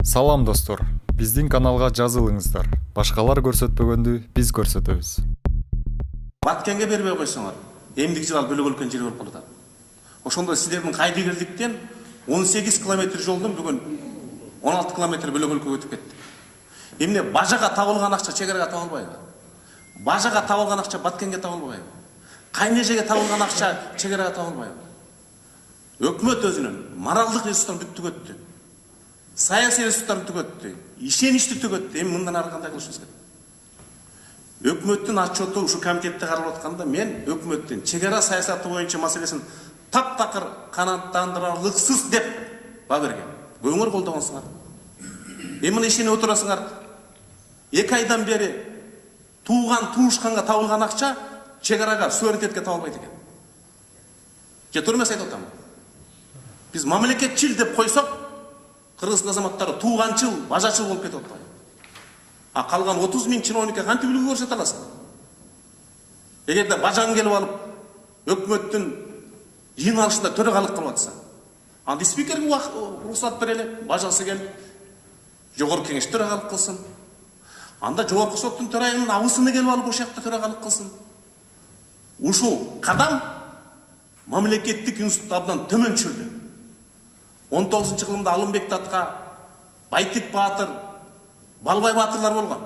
Салам достор, биздин каналга жазылыңыздар. Башкалар көрсөтпөгөндү биз көрсөтөбүз. Баткенге бербей койсоңор, эмдик жылал бөлөк өлкөн жер болуп калат. Ошондо силердин Кайдыгерликтен 18 километр жолдон бүгүн 16 километр бөлөк өлкөгө өтүп кетти. Эмне бажага табылган акча чегарага табылбайбы? Бажага табылган акча Баткенге табылбайбы? Кайнежеге табылган акча чегарага табылбайбы? Өкмөт өзүнүн моралдык ресурстарын бүт түгөттү. Саясий ресурстарын түгөттү. Ишеничти түгөттү. Эми мындан ары кандай кылышыбыз керек? Өкмөттүн отчету ушу комитетте каралып атканда мен өкмөттүн чегара саясаты боюнча маселесин таптакыр канааттандырарлыксыз деп баа берген. Көңүр колдогонсуңар. Эми мына ишенип отурасыңар. 2 айдан бери туушканга табылган акча чегарага суверенитетке табылбайт экен. Же турмас айтып атам. Биз мамлекетчил деп койсок, кыргыздын азаматтары тууганчыл, бажачыл болуп кетип атпайбы? А калган 30 миң чиновникке кантип үлгү көрсөтө аласың? Эгерде бажаң келип алып, өкмөттүн жыйналышында төрагалык кылып атса, анда спикерге уруксат берели, бажасы келип, жогорку кеңеш төрагалык кылсын. Анда жогорку соттун төрайымынын абысыны келип алып, ошол жакта төрагалык кылсын. Ушул кадам мамлекеттик институт абдан төмөнчүлдү. 19-жылымда Алымбек Татка, Байтик Баатыр, Балбай Баатырлар болгон.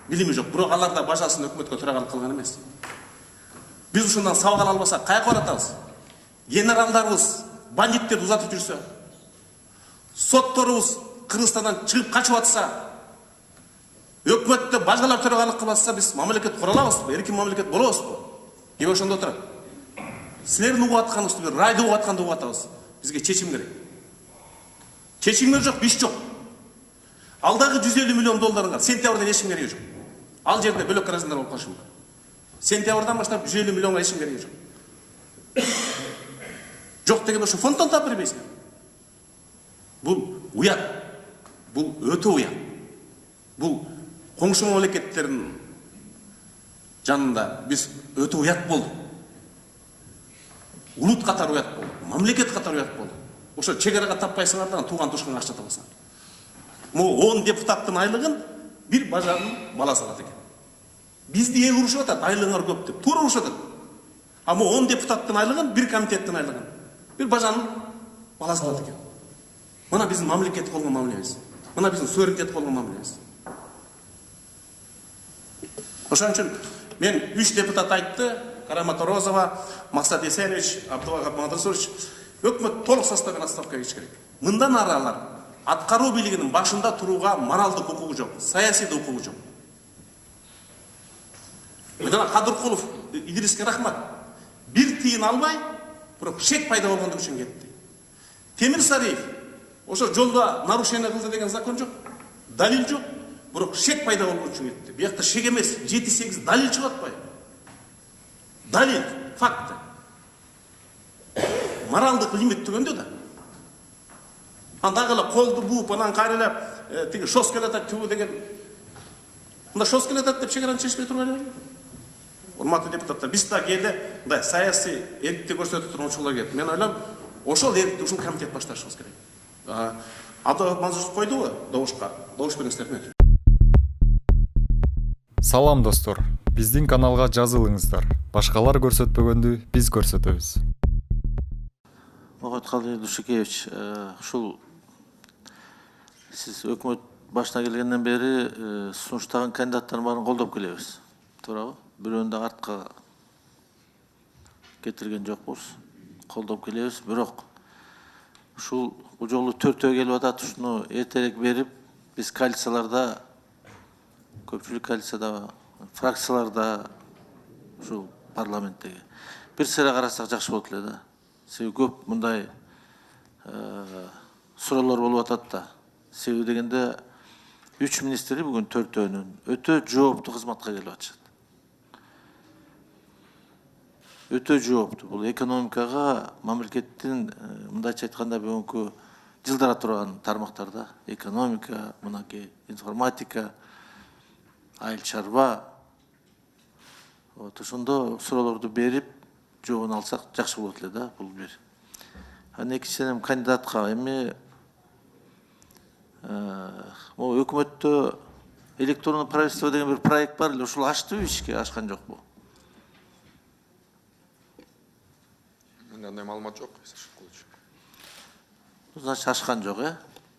Билими жок, бирок алар да бажасын өкмөткө төрагалык кылган эмес. Биз ушундан сабак ала албасак каяка баратабыз? Генералдарыбыз бандиттерди узатып жүрсө, сотторубуз Кыргызстандан чыгып качып атса, өкмөттө бажалар төрагалык кылып атса, биз мамлекет кура алабызбы? Эркин мамлекет болобузбу? Же ошондо турат? Силердин угуп атканыңызды бир райды угуп атканды угуп атабыз. Бизге чечим керек. Чечимдер жок, биш жок. Алдагы 150 миллион долларыңар сентябрдан эчим кереги жок. Ал жерде бөлөк каражаттар болуп калышы мүмкүн. Сентябрдан баштап 150 миллионга эчим кереги жок. Жок дегенде ошо фонддон таап бербейсиңер. Бул уят. Бул өтө уят. Бул коңшу мамлекеттердин жанында биз өтө уят болдук. Улут катары уят болду. Мамлекет катары уят болду. Ошо чегарага таппайсыңар да тууган тушканга акча табасыңар. Могу 10 депутаттын айлыгын бир бажанын баласы алат экен. Бизди эл урушуп атат, айлыгыңар көп деп. Туура урушуп атат. А могу 10 депутаттын айлыгын, бир комитеттин айлыгын бир бажанын баласы алат экен. Мына биздин мамлекет болгон мамилебиз. Мына биздин суверенитет болгон мамилебиз. Ошон үчүн мен 3 депутат айтты: Карамата Розова, Максат Есенович, Абдулвахап Мадрасович, өкмөт толук составын отставкага кетиш керек. Мындан ары алар аткаруу бийлигинин башында турууга моралдык укугу жок, саясий укугу жок. Мына Кадыркулов, Идриске рахмат. Бир тыйын албай, бирок шек пайда болгондугу үчүн кетти. Темир Сариев, ошо жолдо нарушение кылды деген закон жок, далил жок, бирок шек пайда болгон үчүн кетти. Биякта шек эмес, 7-8 далил чыгып атпайбы? Далил, факты. Моралдык лимит түгөндө да. Андагы колду бууп, анан кайрылап, тиги шос келатат түбү деген. Мында шос келатат деп чегараны чечпей турган эле. Урматтуу депутаттар, биз да кээде мындай саясий эркиндик көрсөтүп турган учурлар келет. Мен ойлойм, ошол эркиндикти ушул комитет башташыбыз керек. Абдулвахап Мансуров койдубу добушка? Добуш бериңиздер, рахмет. Салам достор, биздин каналга жазылыңыздар. Башкалар көрсөтпөгөндү биз көрсөтөбүз. Мухаммед Душекевич, ушул сиз өкмөт башына келгенден бери сунуштаган кандидаттардын баарын колдоп келебиз. Туурабы? Бирөөнү да артка кетирген жокпуз. Колдоп келебиз, бирок ушул бул жолу 4-өө келип атат, ушуну эртерээк берип, биз коалицияларда, көпчүлүк коалицияда, фракцияларда, ушул парламенттеги бир сыйра карасак жакшы болот эле да. Себеби көп мындай суроолор болуп атат да. Себеби дегенде 3 министри бүгүн 4-өөнүн өтө жооптуу кызматка келип атышат. Өтө жооптуу. Бул экономикага, мамлекеттин мындайча айтканда бүгүнкү жылдара турган тармактарда экономика, мынакей информатика, айыл чарба. Ошондо суроолорду берип, жообун алсак жакшы болот эле да, бул бир. Экинчиден кандидатка эми Могу өкмөттө электронный правительство деген bir проект бар эле, ушул ачтыбы ишке, ачкан жокпу? Менде андай маалымат жок, Кылыч. Значит, ачкан жок,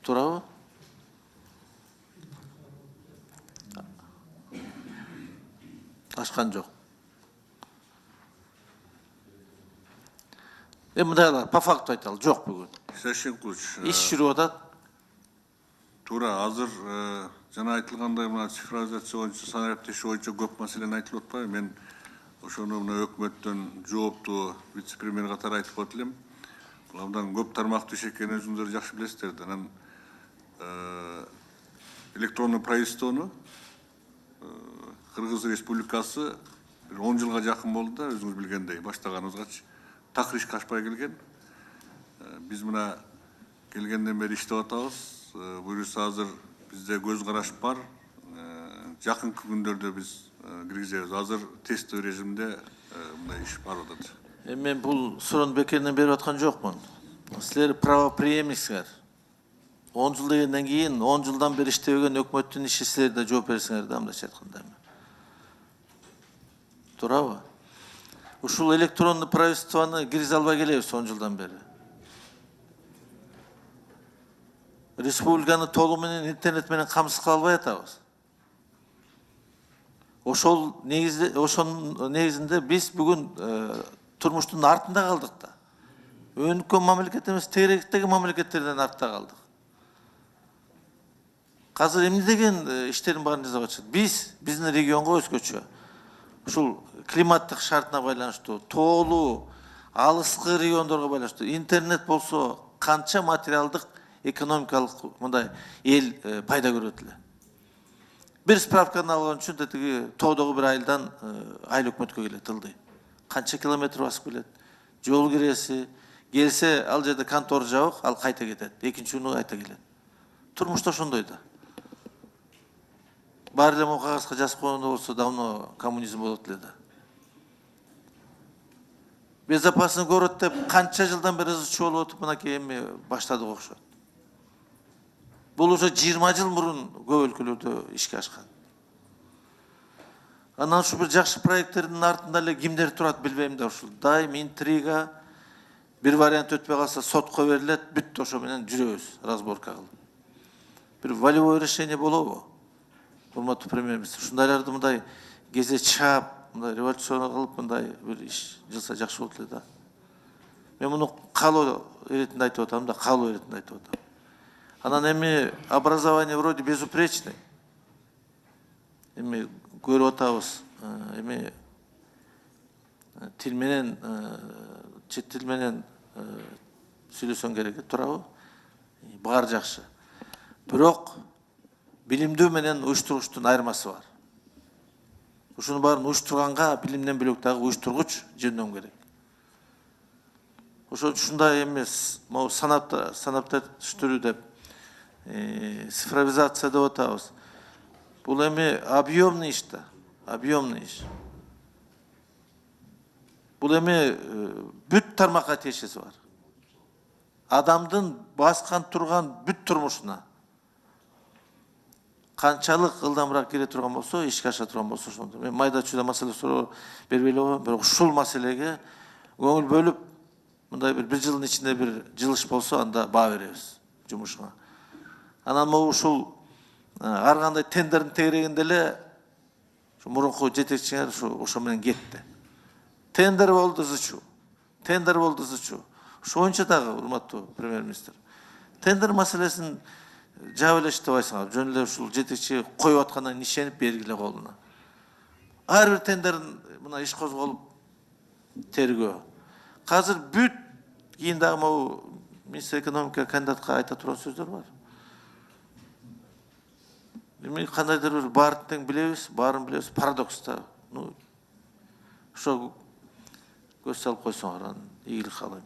туурабы? Ачкан жок. Мындайлар по факту айталы, жок бүгүн. Сәшен Кылыч, Иш жүрүп атат. туура азыр жана айтылгандай мына цифровизация боюнча санариптешүү боюнча көп маселени айтылып атпайбы. Мен ошону мына өкмөттөн жооптуу вице-премьер катары айтып коет элем. Бул абдан көп тармактуу иш экенин өзүңүздөр жакшы билесиздер. Анан электронный правительствону Кыргыз Республикасы 10 жылга жакын болду да, өзүңүз билгендей, баштаганыбызгачы такыр ишке ашпай келген. Биз мына келгенден бери иштеп атабыз. Буюрса азыр бизде көз караш бар. Жакынкы күндөрдө биз киргизебиз. Азыр тесттүү режимде мындай иш барып атат. Мен бул суроону бекеринен берип аткан жокмун. Силер правопреемниксиңер. 10 жыл дегенден кийин 10 жылдан бери иштебеген өкмөттүн иши силер да жооп берсиңер да, мындайча айтканда. Туурабы? Ушул электронный правительствону киргизе албай келебиз 10 жылдан бери. Республиканы толугу менен интернет менен камсыз кыла албай атабыз. Ошонун негизинде биз бүгүн турмуштун артында калдык да. Өнүккөн мамлекет эмес, тегеректеги мамлекеттерден артта калдык. Азыр эмне деген иштердин баарын жасап атышат. Биздин регионго өзгөчө. Ушул климаттык шартына байланыштуу, тоолуу, алыскы региондорго байланыштуу интернет болсо канча материалдык, экономикалык мындай эл пайда көрөт эле. Бир справканы алган үчүн тетиги тоодогу бир айылдан айыл өкмөткө келет ылдый. Канча километр басып келет. Жол киреси, келсе ал жерде контор жабык, ал кайта кетет. Экинчи күнү кайта келет. Турмушта ошондой да. Баары эле могу кагазга жазып койгондо болсо давно коммунизм болот эле да. Безопасно город деп канча жылдан бери ызчуу болуп отуп, мынакей эми баштадык окшойт. Бул уже 20 жыл мурун көп өлкөлөрдө ишке ашкан. Анан ушу бир жакшы проекттердин артында эле кимдер турат билбейм да, ушул дайым интрига, бир вариант өтпөй калса сотко берилет, бүт ошо менен жүрөбүз разборка кылып. Бир волевой решение болобу? Урматтуу премьер-министр, ушундайларды мындай кезе чаап, мындай революция кылып, мындай бир иш жылса жакшы болот эле да. Мен муну каалоо иретинде айтып атам да, каалоо иретинде айтып атам. Анан эми образование вроде безупречный. Эми көрүп атабыз, эми тил менен, чет тил менен сүйлөсөң керек, туурабы? Баары жакшы. Бирок билимдүү менен уюштургучтун айырмасы бар. Ушуну баарын уюштурганга билимден бөлөк дагы уюштургуч жөндөм керек. Ошо ушундай эмес, могу санапташтыруу деп, цифровизация деп атабыз. Бул эми объемный иш да, объемный иш. Бул эми бүт тармакка тиешеси бар. Адамдын баскан турган бүт турмушуна канчалык ылдамыраак кире турган болсо, ишке аша турган болсо ошондо. Мен майда чүйдө маселе суроо бербей эле койгом, бирок ушул маселеге көңүл бөлүп, мындай бир жылдын ичинде бир жылыш болсо, анда баа беребиз жумушуна. Анан могу ушул ар кандай тендердин тегерегинде эле мурунку жетекчиңер ошо менен кетти. Тендер болду зычу. Тендер болду зычу. Ошо боюнча дагы, урматтуу премьер-министр, тендер маселесин жаап эле иштебайсыңар. Жөн эле ушул жетекчи коюп аткандан ишенип бергиле колуна. Ар бир тендердин мына иш козголуп тергөө. Азыр бүт кийин дагы могу министр экономика кандидатка айта турган сөздөр бар. Эми кандайдыр бир баарын тең билебиз, баарын билебиз, парадокс да. Ошо көз салып койсоңор, игилик каалайм.